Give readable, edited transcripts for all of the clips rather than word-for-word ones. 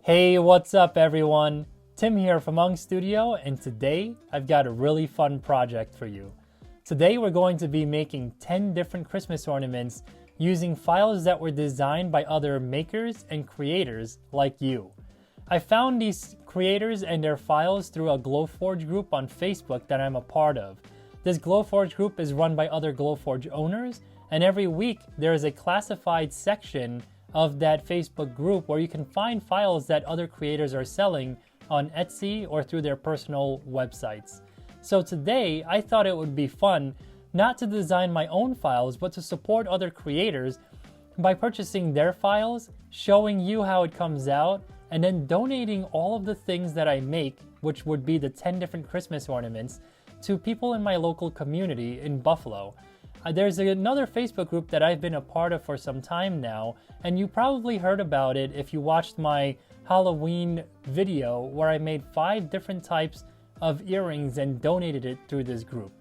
Hey, what's up everyone? Tim here from Ung Studio, and today I've got a really fun project for you. Today we're going to be making 10 different Christmas ornaments using files that were designed by other makers and creators like you. I found these creators and their files through a Glowforge group on Facebook that I'm a part of. This Glowforge group is run by other Glowforge owners, and every week there is a classified section of that Facebook group where you can find files that other creators are selling on Etsy or through their personal websites. So today I thought it would be fun not to design my own files but to support other creators by purchasing their files, showing you how it comes out, and then donating all of the things that I make, which would be the 10 different Christmas ornaments, to people in my local community in Buffalo. There's another Facebook group that I've been a part of for some time now, and you probably heard about it if you watched my Halloween video where I made 5 different types of earrings and donated it through this group.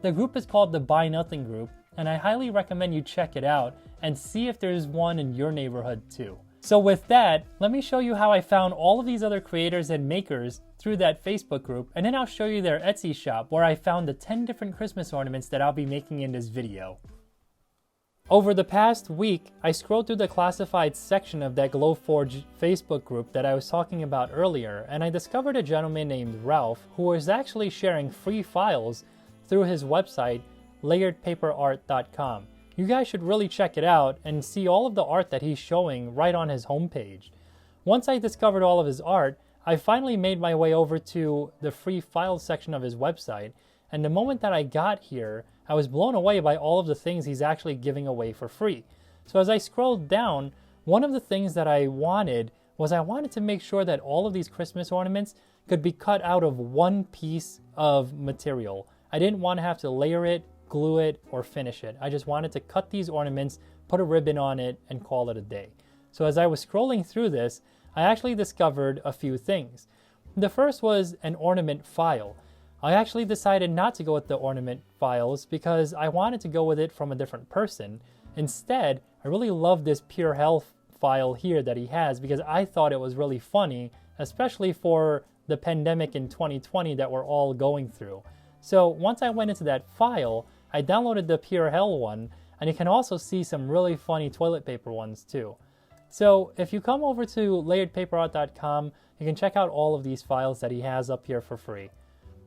The group is called the Buy Nothing group, and I highly recommend you check it out and see if there's one in your neighborhood too. So with that, let me show you how I found all of these other creators and makers through that Facebook group, and then I'll show you their Etsy shop where I found the 10 different Christmas ornaments that I'll be making in this video. Over the past week, I scrolled through the classified section of that Glowforge Facebook group that I was talking about earlier, and I discovered a gentleman named Ralph who was actually sharing free files through his website, layeredpaperart.com. You guys should really check it out and see all of the art that he's showing right on his homepage. Once I discovered all of his art, I finally made my way over to the free files section of his website, and the moment that I got here, I was blown away by all of the things he's actually giving away for free. So as I scrolled down, one of the things that I wanted to make sure that all of these Christmas ornaments could be cut out of one piece of material. I didn't want to have to layer it, glue it, or finish it. I just wanted to cut these ornaments, put a ribbon on it, and call it a day. So as I was scrolling through this, I actually discovered a few things. The first was an ornament file. I actually decided not to go with the ornament files because I wanted to go with it from a different person. Instead, I really love this Pure Health file here that he has because I thought it was really funny, especially for the pandemic in 2020 that we're all going through. So once I went into that file, I downloaded the Pure Hell one, and you can also see some really funny toilet paper ones too. So if you come over to layeredpaperart.com, you can check out all of these files that he has up here for free.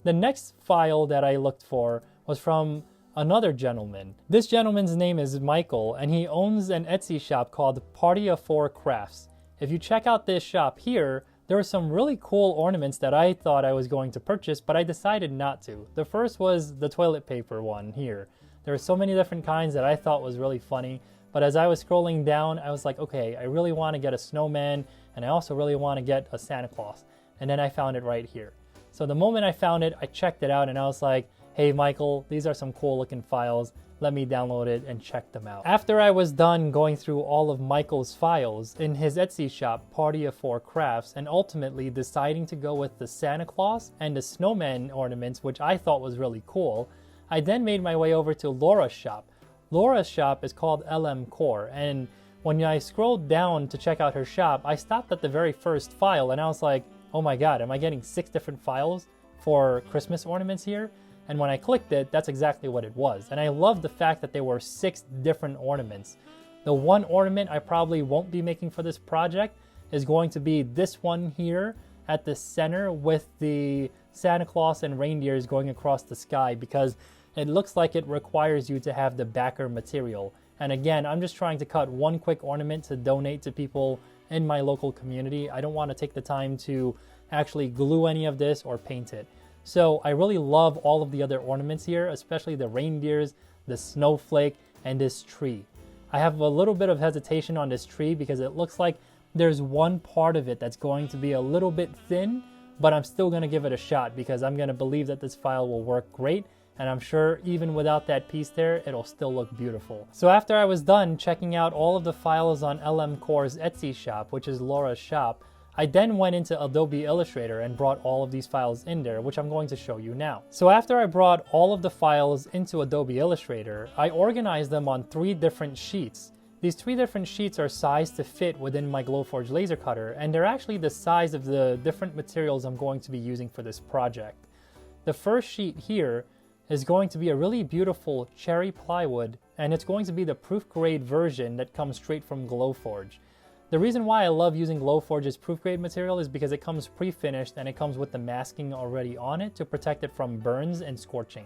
The next file that I looked for was from another gentleman. This gentleman's name is Michael, and he owns an Etsy shop called Party of 4 Crafts. If you check out this shop here, there were some really cool ornaments that I thought I was going to purchase, but I decided not to. The first was the toilet paper one here. There were so many different kinds that I thought was really funny, but as I was scrolling down, I was like, okay, I really want to get a snowman, and I also really want to get a Santa Claus. And then I found it right here. So the moment I found it, I checked it out, and I was like, hey Michael, these are some cool looking files. Let me download it and check them out. After I was done going through all of Michael's files in his Etsy shop, Party of 4 Crafts, and ultimately deciding to go with the Santa Claus and the snowman ornaments, which I thought was really cool, I then made my way over to Laura's shop. Laura's shop is called LM Core, and when I scrolled down to check out her shop, I stopped at the very first file and I was like, oh my god, am I getting 6 different files for Christmas ornaments here? And when I clicked it, that's exactly what it was. And I love the fact that there were 6 different ornaments. The one ornament I probably won't be making for this project is going to be this one here at the center with the Santa Claus and reindeers going across the sky, because it looks like it requires you to have the backer material. And again, I'm just trying to cut one quick ornament to donate to people in my local community. I don't want to take the time to actually glue any of this or paint it. So I really love all of the other ornaments here, especially the reindeers, the snowflake, and this tree. I have a little bit of hesitation on this tree because it looks like there's one part of it that's going to be a little bit thin, but I'm still going to give it a shot because I'm going to believe that this file will work great, and I'm sure even without that piece there, it'll still look beautiful. So after I was done checking out all of the files on LM Core's Etsy shop, which is Laura's shop, I then went into Adobe Illustrator and brought all of these files in there, which I'm going to show you now. So after I brought all of the files into Adobe Illustrator, I organized them on 3 different sheets. These 3 different sheets are sized to fit within my Glowforge laser cutter, and they're actually the size of the different materials I'm going to be using for this project. The first sheet here is going to be a really beautiful cherry plywood, and it's going to be the proof grade version that comes straight from Glowforge. The reason why I love using Glowforge's proof grade material is because it comes pre-finished and it comes with the masking already on it to protect it from burns and scorching.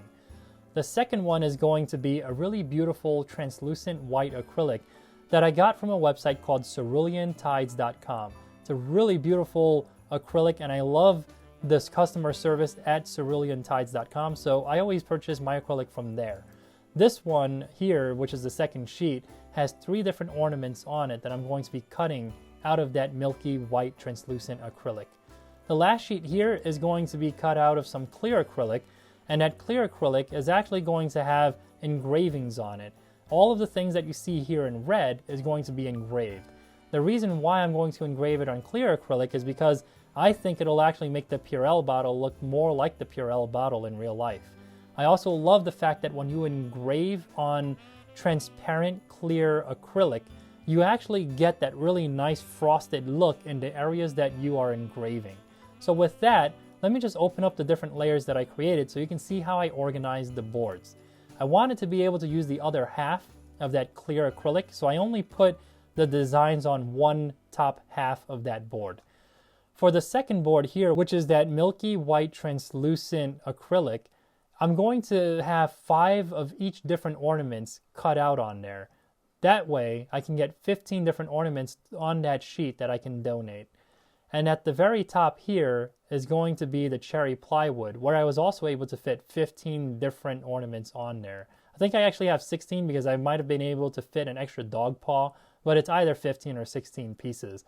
The second one is going to be a really beautiful translucent white acrylic that I got from a website called ceruleantides.com. It's a really beautiful acrylic, and I love this customer service at ceruleantides.com, so I always purchase my acrylic from there. This one here, which is the second sheet, has 3 different ornaments on it that I'm going to be cutting out of that milky white translucent acrylic. The last sheet here is going to be cut out of some clear acrylic, and that clear acrylic is actually going to have engravings on it. All of the things that you see here in red is going to be engraved. The reason why I'm going to engrave it on clear acrylic is because I think it'll actually make the Purell bottle look more like the Purell bottle in real life. I also love the fact that when you engrave on transparent clear acrylic, you actually get that really nice frosted look in the areas that you are engraving. So with that, let me just open up the different layers that I created so you can see how I organized the boards. I wanted to be able to use the other half of that clear acrylic, so I only put the designs on one top half of that board. For the second board here, which is that milky white translucent acrylic, I'm going to have 5 of each different ornaments cut out on there. That way, I can get 15 different ornaments on that sheet that I can donate. And at the very top here is going to be the cherry plywood, where I was also able to fit 15 different ornaments on there. I think I actually have 16 because I might have been able to fit an extra dog paw, but it's either 15 or 16 pieces.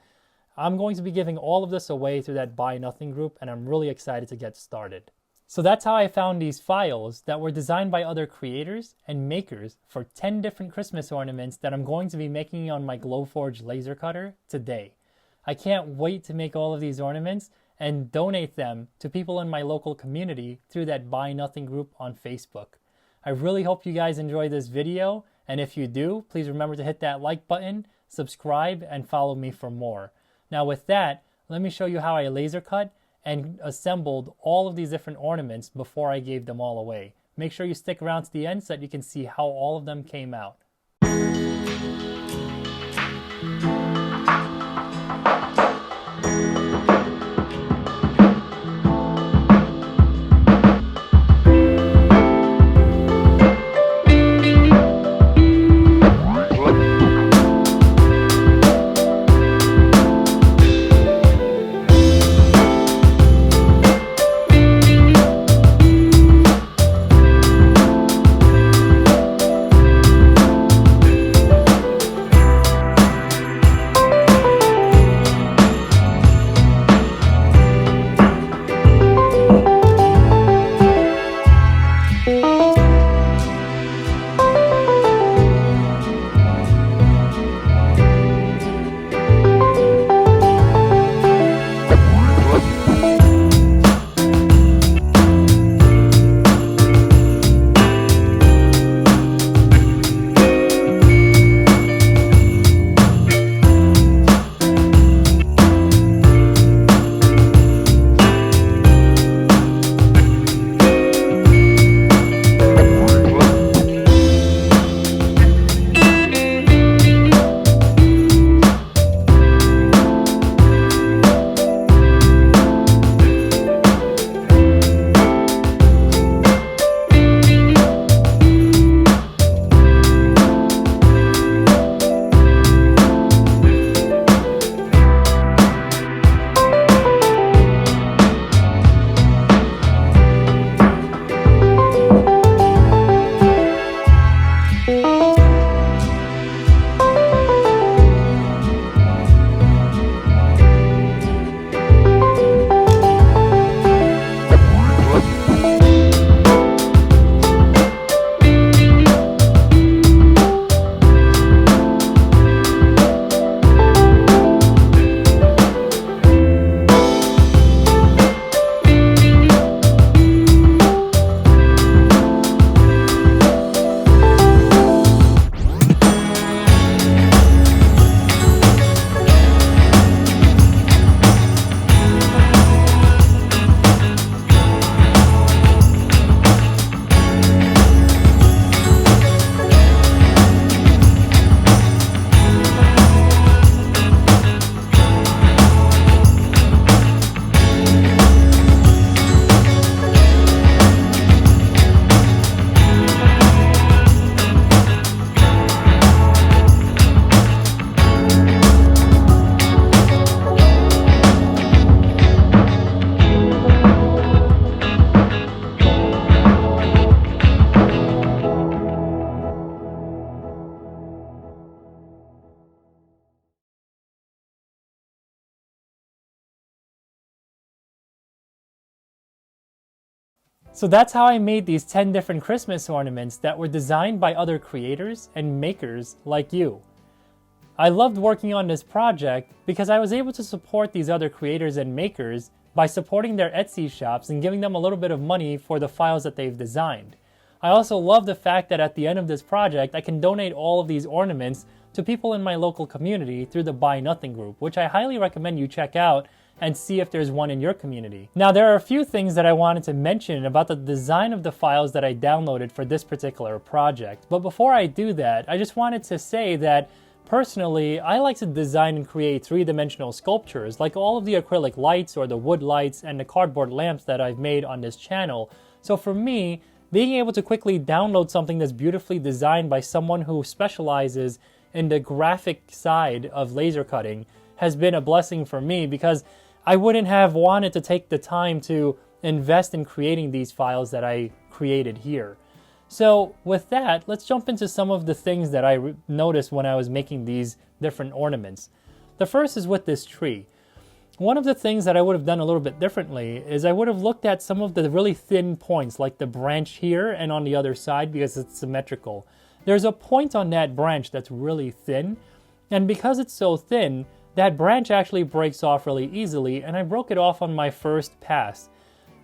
I'm going to be giving all of this away through that Buy Nothing group, and I'm really excited to get started. So that's how I found these files that were designed by other creators and makers for 10 different Christmas ornaments that I'm going to be making on my Glowforge laser cutter today. I can't wait to make all of these ornaments and donate them to people in my local community through that Buy Nothing group on Facebook. I really hope you guys enjoy this video, and if you do, please remember to hit that like button, subscribe, and follow me for more. Now with that, let me show you how I laser cut and assembled all of these different ornaments before I gave them all away. Make sure you stick around to the end so that you can see how all of them came out. So that's how I made these 10 different Christmas ornaments that were designed by other creators and makers like you. I loved working on this project because I was able to support these other creators and makers by supporting their Etsy shops and giving them a little bit of money for the files that they've designed. I also love the fact that at the end of this project, I can donate all of these ornaments to people in my local community through the Buy Nothing group, which I highly recommend you check out and see if there's one in your community. Now, there are a few things that I wanted to mention about the design of the files that I downloaded for this particular project. But before I do that, I just wanted to say that personally, I like to design and create three-dimensional sculptures, like all of the acrylic lights or the wood lights and the cardboard lamps that I've made on this channel. So for me, being able to quickly download something that's beautifully designed by someone who specializes in the graphic side of laser cutting has been a blessing for me, because I wouldn't have wanted to take the time to invest in creating these files that I created here. So with that, let's jump into some of the things that I noticed when I was making these different ornaments. The first is with this tree. One of the things that I would have done a little bit differently is I would have looked at some of the really thin points, like the branch here and on the other side, because it's symmetrical. There's a point on that branch that's really thin, and because it's so thin, that branch actually breaks off really easily, and I broke it off on my first pass.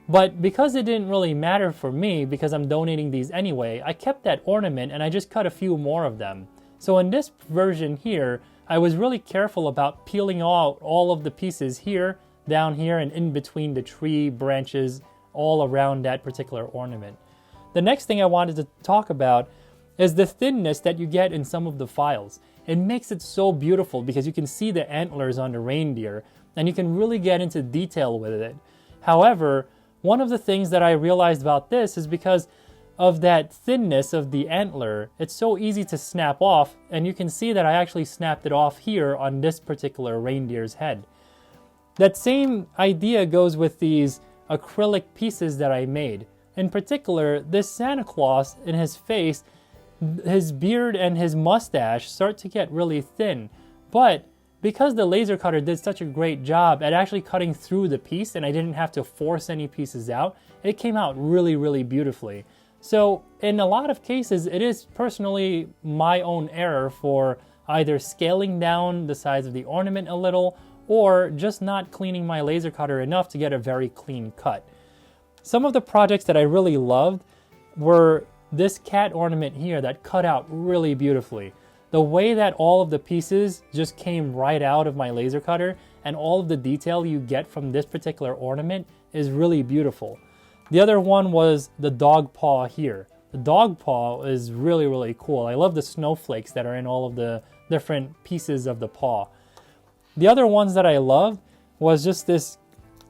But because it didn't really matter for me, because I'm donating these anyway, I kept that ornament and I just cut a few more of them. So in this version here, I was really careful about peeling out all of the pieces here, down here, and in between the tree branches all around that particular ornament. The next thing I wanted to talk about is the thinness that you get in some of the files. It makes it so beautiful because you can see the antlers on the reindeer and you can really get into detail with it. However, one of the things that I realized about this is because of that thinness of the antler, it's so easy to snap off, and you can see that I actually snapped it off here on this particular reindeer's head. That same idea goes with these acrylic pieces that I made. In particular, this Santa Claus in his face, his beard and his mustache start to get really thin, but because the laser cutter did such a great job at actually cutting through the piece and I didn't have to force any pieces out, it came out really, really beautifully. So in a lot of cases, it is personally my own error for either scaling down the size of the ornament a little or just not cleaning my laser cutter enough to get a very clean cut. Some of the projects that I really loved were this cat ornament here that cut out really beautifully. The way that all of the pieces just came right out of my laser cutter and all of the detail you get from this particular ornament is really beautiful. The other one was the dog paw here. The dog paw is really, really cool. I love the snowflakes that are in all of the different pieces of the paw. The other ones that I loved was just this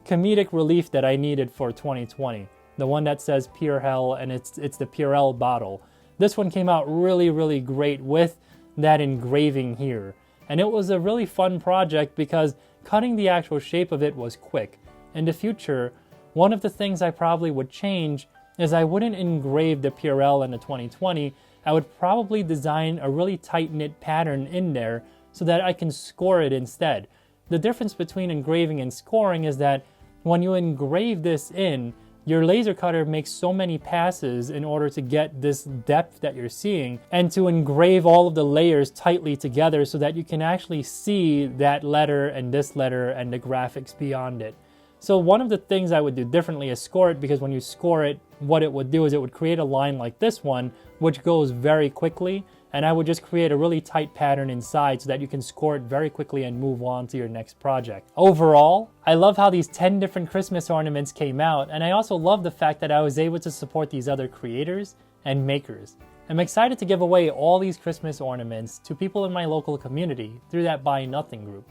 comedic relief that I needed for 2020. The one that says Pure Hell, and it's the Purell bottle. This one came out really, really great with that engraving here. And it was a really fun project because cutting the actual shape of it was quick. In the future, one of the things I probably would change is I wouldn't engrave the Purell in the 2020. I would probably design a really tight-knit pattern in there so that I can score it instead. The difference between engraving and scoring is that when you engrave this in, your laser cutter makes so many passes in order to get this depth that you're seeing and to engrave all of the layers tightly together so that you can actually see that letter and this letter and the graphics beyond it. So one of the things I would do differently is score it, because when you score it, what it would do is it would create a line like this one, which goes very quickly, and I would just create a really tight pattern inside so that you can score it very quickly and move on to your next project. Overall, I love how these 10 different Christmas ornaments came out, and I also love the fact that I was able to support these other creators and makers. I'm excited to give away all these Christmas ornaments to people in my local community through that Buy Nothing group.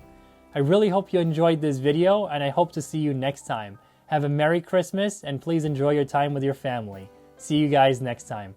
I really hope you enjoyed this video, and I hope to see you next time. Have a Merry Christmas, and please enjoy your time with your family. See you guys next time.